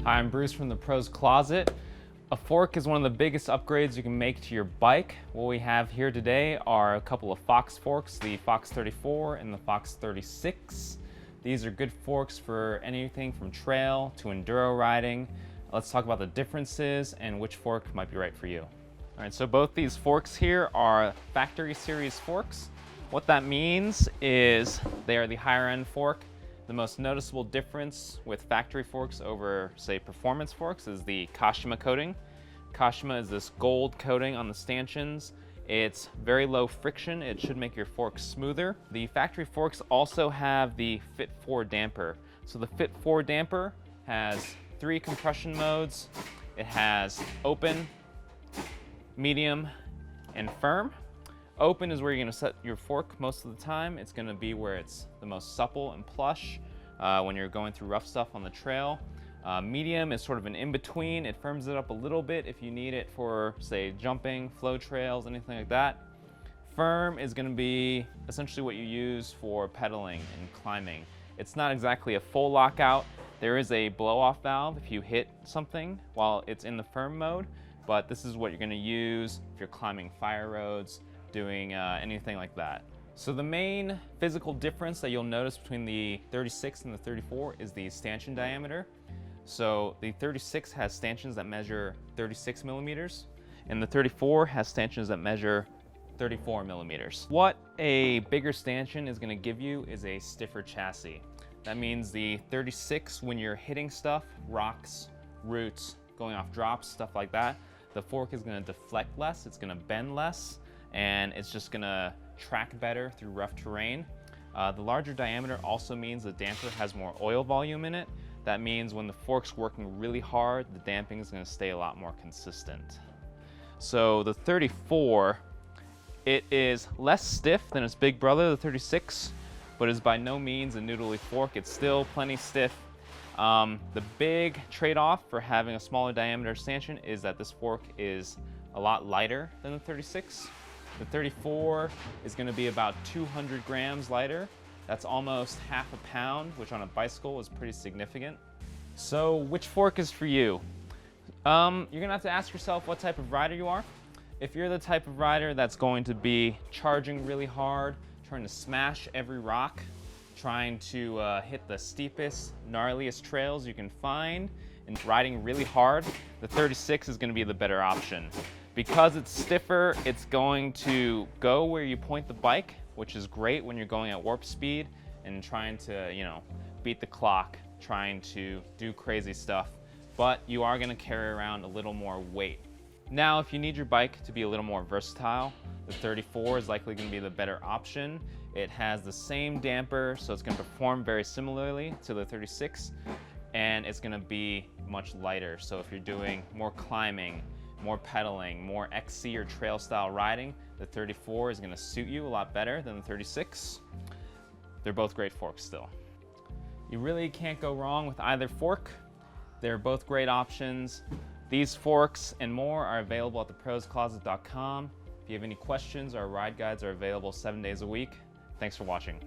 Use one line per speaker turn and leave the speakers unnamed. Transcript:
Hi, I'm Bruce from the Pros Closet. A fork is one of the biggest upgrades you can make to your bike. What we have here today are a couple of Fox forks, the Fox 34 and the Fox 36. These are good forks for anything from trail to enduro riding. Let's talk about the differences and which fork might be right for you. All right, so both these forks here are factory series forks. What that means is they are the higher end fork. The most noticeable difference with factory forks over, say, performance forks is the Kashima coating. Kashima is this gold coating on the stanchions. It's very low friction. It should make your fork smoother. The factory forks also have the Fit 4 damper. So the Fit 4 damper has 3 compression modes. It has open, medium, and firm. Open is where you're gonna set your fork most of the time. It's gonna be where it's the most supple and plush when you're going through rough stuff on the trail. Medium is sort of an in-between. It firms it up a little bit if you need it for, say, jumping, flow trails, anything like that. Firm is gonna be essentially what you use for pedaling and climbing. It's not exactly a full lockout. There is a blow-off valve if you hit something while it's in the firm mode, but this is what you're gonna use if you're climbing fire roads, doing anything like that. So the main physical difference that you'll notice between the 36 and the 34 is the stanchion diameter. So the 36 has stanchions that measure 36 millimeters, and the 34 has stanchions that measure 34 millimeters. What a bigger stanchion is gonna give you is a stiffer chassis. That means the 36, when you're hitting stuff, rocks, roots, going off drops, stuff like that, the fork is gonna deflect less, it's gonna bend less, and it's just gonna track better through rough terrain. The larger diameter also means the damper has more oil volume in it. That means when the fork's working really hard, the damping is gonna stay a lot more consistent. So the 34, it is less stiff than its big brother, the 36, but is by no means a noodly fork. It's still plenty stiff. The big trade-off for having a smaller diameter stanchion is that this fork is a lot lighter than the 36. The 34 is gonna be about 200 grams lighter. That's almost half a pound, which on a bicycle is pretty significant. So which fork is for you? You're gonna have to ask yourself what type of rider you are. If you're the type of rider that's going to be charging really hard, trying to smash every rock, trying to hit the steepest, gnarliest trails you can find, and riding really hard, the 36 is gonna be the better option. Because it's stiffer, it's going to go where you point the bike, which is great when you're going at warp speed and trying to, beat the clock, trying to do crazy stuff, but you are gonna carry around a little more weight. Now, if you need your bike to be a little more versatile, the 34 is likely gonna be the better option. It has the same damper, so it's gonna perform very similarly to the 36, and it's gonna be much lighter. So if you're doing more climbing, more pedaling, more XC or trail style riding, the 34 is gonna suit you a lot better than the 36. They're both great forks still. You really can't go wrong with either fork. They're both great options. These forks and more are available at theproscloset.com. If you have any questions, our ride guides are available 7 days a week. Thanks for watching.